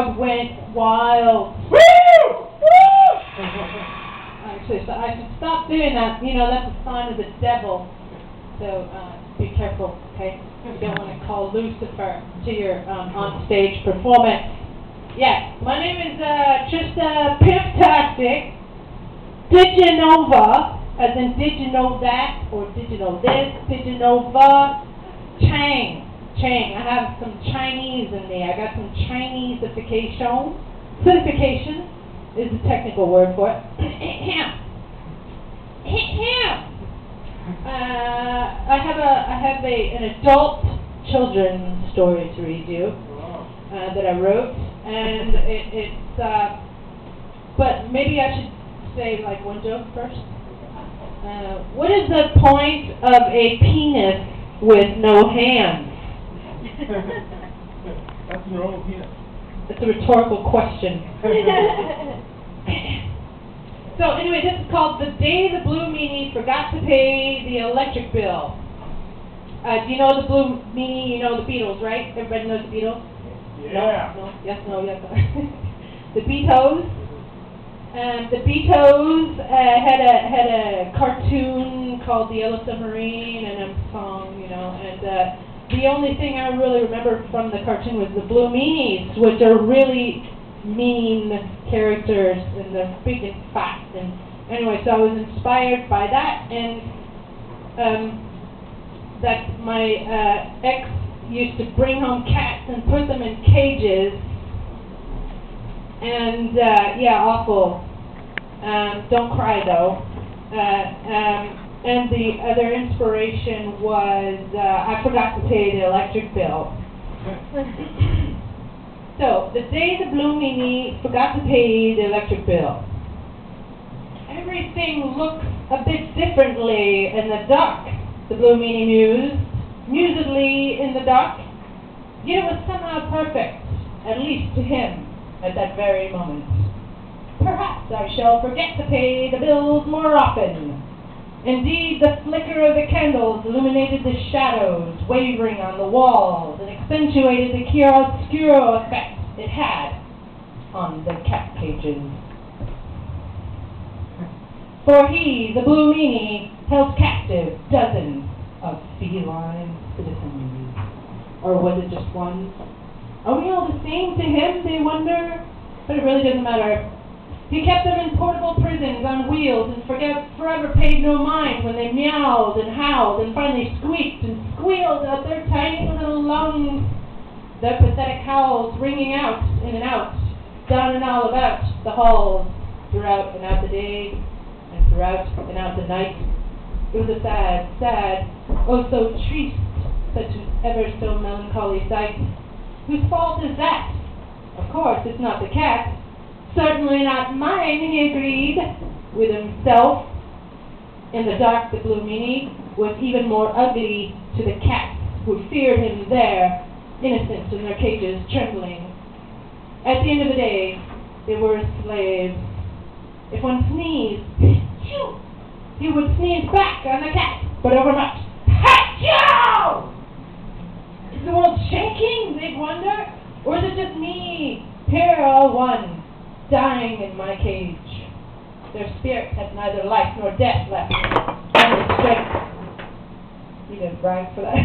crowd went wild. Woo! Actually, so I should stop doing that. You know, that's a sign of the devil. So be careful, okay? You don't want to call Lucifer to your on-stage performance. Yes, my name is Trista Pimptastic. Genova, as in did you know that, or did you know this, did you know Chang. I have some Chinese in me. I got some Chinese-ification. Certification is the technical word for it. I have an adult children's story to read you that I wrote, and it's but maybe I should say like one joke first. What is the point of a penis with no hands? That's your own penis. It's a rhetorical question. So anyway, this is called The Day the Blue Meanie Forgot to Pay the Electric Bill. Do you know the Blue Meanie? You know the Beatles, right? Everybody knows the Beatles? Yeah. No? Yes, no, yes, no. The Beatles. The Beatles had a cartoon called The Yellow Submarine and a song, you know, and the only thing I really remember from the cartoon was the Blue Meanies, which are really mean characters, and they're big and fat. And anyway, so I was inspired by that, and that my ex used to bring home cats and put them in cages, and yeah, awful. Don't cry though. And the other inspiration was I forgot to pay the electric bill. So, the day the Blue Meanie forgot to pay the electric bill. Everything looked a bit differently in the dark, the Blue Meanie musedly in the dark. Yet it was somehow perfect, at least to him, at that very moment. Perhaps I shall forget to pay the bills more often. Indeed, the flicker of the candles illuminated the shadows wavering on the walls and accentuated the chiaroscuro effect it had on the cat cages. For he, the Blue Meanie, held captive dozens of feline citizens. Or was it just one? Are we all the same to him, they wonder? But it really doesn't matter. He kept them in portable prisons on wheels and forever paid no mind when they meowed and howled and finally squeaked and squealed out their tiny little lungs, their pathetic howls ringing out in and out, down and all about the halls, throughout and out the day, and throughout and out the night. It was a sad, oh so triste, such an ever so melancholy sight. Whose fault is that? Of course, it's not the cat. Certainly not mine, he agreed with himself. In the dark, the Blue Meanie was even more ugly to the cats who feared him there, innocent in their cages, trembling. At the end of the day, they were slaves. If one sneezed, he would sneeze back on the cat, but overmuch. Achoo! Is the world shaking, they'd wonder? Or is it just me, here all one, dying in my cage? Their spirit had neither life nor death left, only strength. You didn't brag for that.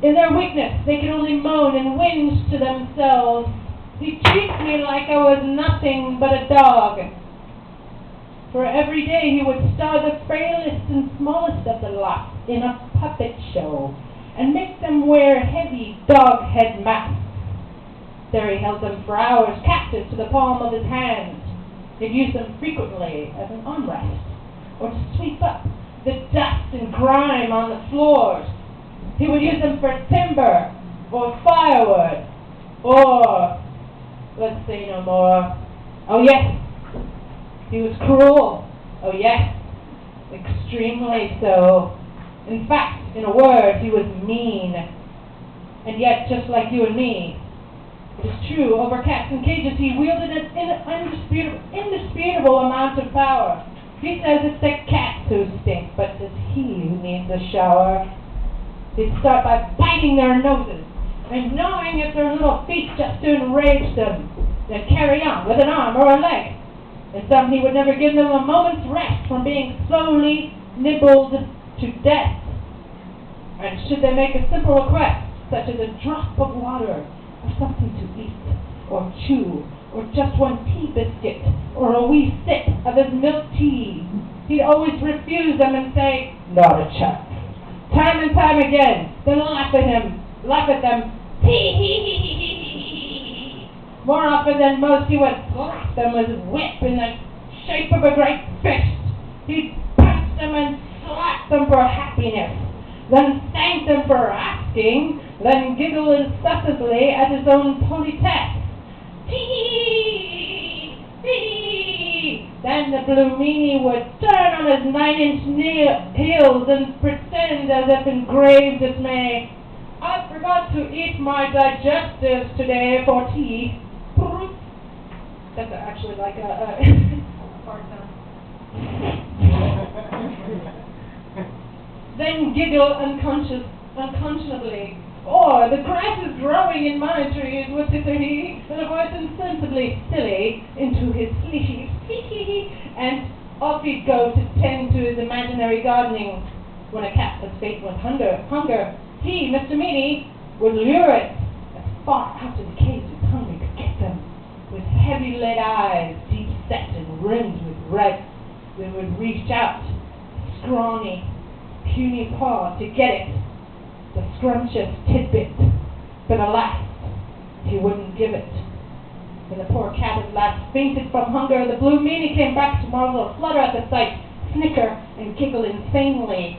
In their weakness, they could only moan and whinge to themselves. He treats me like I was nothing but a dog. For every day he would star the frailest and smallest of the lot in a puppet show, and make them wear heavy dog head masks. There he held them for hours, captive to the palm of his hand. He'd use them frequently as an armrest, or to sweep up the dust and grime on the floors. He would use them for timber, or firewood, or, let's say no more. Oh yes, he was cruel. Oh yes, extremely so. In fact, in a word, he was mean. And yet, just like you and me, it is true, over cats and cages he wielded an indisputable amount of power. He says it's the cats who stink, but it's he who needs a shower. He'd start by biting their noses, and knowing if their little feet just to enrage them, they'd carry on with an arm or a leg. And some he would never give them a moment's rest from being slowly nibbled to death. And should they make a simple request, such as a drop of water, or something to eat, or chew, or just one tea biscuit, or a wee sip of his milk tea, he'd always refuse them and say, "Not a chance." Time and time again, then laugh at them, hee hee hee hee hee hee. More often than most, he would slap them with his whip in the shape of a great fist. He'd punch them and slap them for happiness, then thank them for asking, then giggle incessantly at his own politesse. Hee hee. Then the blue meanie would turn on his 9-inch heels and pretend as if in grave dismay, "I forgot to eat my digestives today for tea." That's actually like a fart sound. Then giggle unconscionably. "Or the grass is growing in my trees," would titter he, in a voice insensibly silly into his sleeves. And off he'd go to tend to his imaginary gardening. When a cat was faced with hunger, he, Mr. Meanie, would lure it as far out of the cage as hunger could get them. With heavy-lidded eyes, deep set and rimmed with red, they would reach out, scrawny, puny paw to get it, the scrumptious tidbit, but alas, he wouldn't give it. When the poor cat at last fainted from hunger, the blue meanie came back to marvel, flutter at the sight, snicker, and giggle insanely.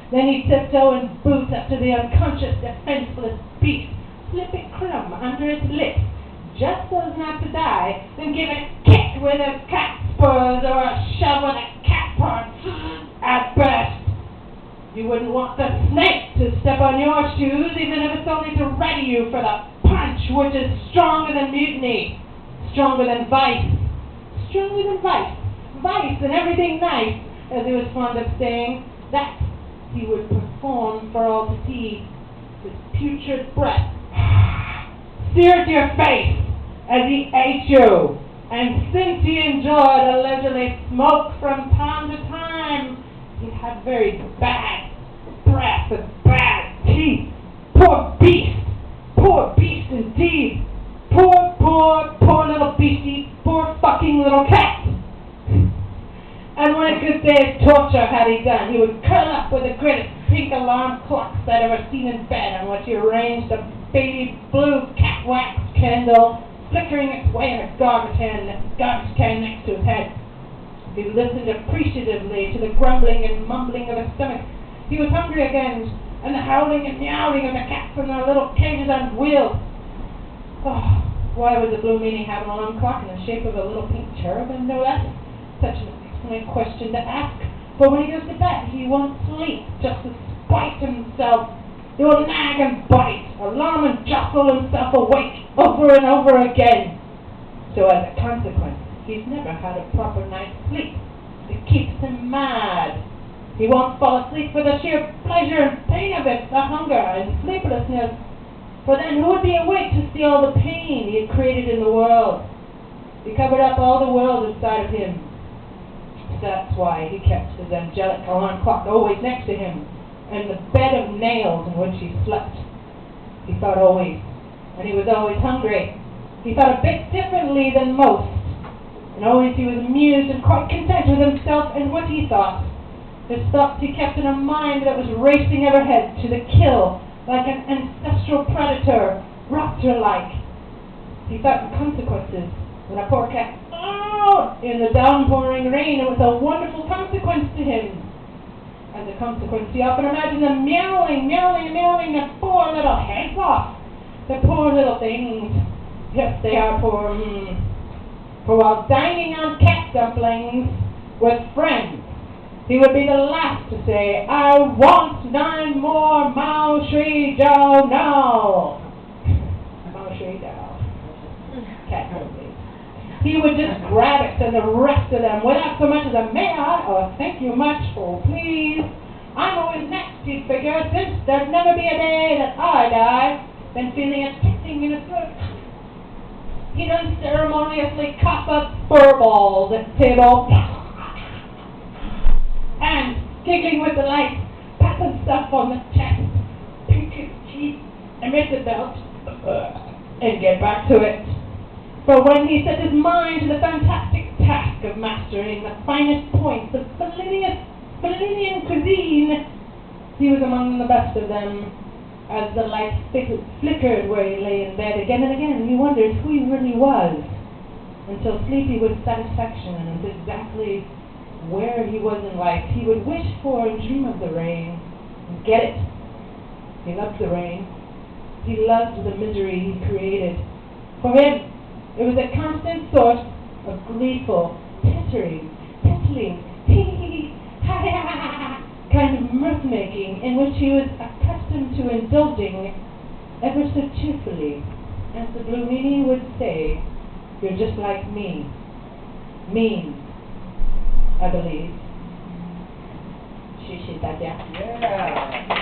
Then he'd tiptoe and boot up to the unconscious, defenseless beast, slip a crumb under its lips, just so as not to die, then give it a kick with his cat spurs or a shove with a cat paw at best. You wouldn't want the snake to step on your shoes, even if it's only to ready you for the punch, which is stronger than mutiny, stronger than vice, vice and everything nice, as he was fond of saying. That he would perform for all to see, his putrid breath seared your face as he ate you, and since he enjoyed a leisurely smoke from time to time, he had very bad breath and bad teeth. Poor beast indeed. Poor little beastie, poor fucking little cat. And when a good day's torture had he done, he would curl up with the greatest pink alarm clocks I'd ever seen in bed, on which he arranged a baby blue cat wax candle, flickering its way in a garbage can next to his head. He listened appreciatively to the grumbling and mumbling of his stomach. He was hungry again, and the howling and meowing of the cats in their little cages on wheels. Oh, why would the blue meanie have an alarm clock in the shape of a little pink cherubim? No, that's such an excellent question to ask. But when he goes to bed, he won't sleep, just to spite himself. He will nag and bite, alarm and jostle himself awake over and over again. So as a consequence, he's never had a proper night's sleep. It keeps him mad. He won't fall asleep for the sheer pleasure and pain of it, the hunger and sleeplessness. For then who would be awake to see all the pain he had created in the world? He covered up all the world inside of him. That's why he kept his angelic alarm clock always next to him, and the bed of nails in which he slept. He thought always, and he was always hungry. He thought a bit differently than most, and always he was amused and quite content with himself and what he thought. His thoughts he kept in a mind that was racing overhead to the kill, like an ancestral predator, raptor-like. He thought the consequences. When a poor cat, in the downpouring rain, it was a wonderful consequence to him. As a consequence, he often imagined them meowing their poor little heads off. The poor little things. Yes, they are poor. For while dining on cat dumplings with friends, he would be the last to say, "I want 9 more Mao Shui Jiao now." Mao Shui Jiao. Cat dumplings. He would just grab it and the rest of them without so much as a "may I" or "thank you much" or "please." I'm always next, he'd figure, since there'd never be a day that I die. then feeling a tickling in his throat, he'd unceremoniously cough up fur balls at the table, and, giggling with delight, pat himself on the chest, pinch his cheek, emit the belt, and get back to it. For when he set his mind to the fantastic task of mastering the finest points of Fellinian cuisine, he was among the best of them. As the light flickered where he lay in bed, again and again he wondered who he really was, until sleepy with satisfaction and exactly where he was in life, he would wish for and dream of the rain, and get it. He loved the rain. He loved the misery he created. For him, it was a constant source of gleeful, tittering, tittling, hee-hee-hee, ha-ha-ha-ha, kind of mirth-making in which he was accustomed to indulging ever so cheerfully. As the Blue Meanie would say, "You're just like me." Mean, I believe. 谢谢大家。Yeah.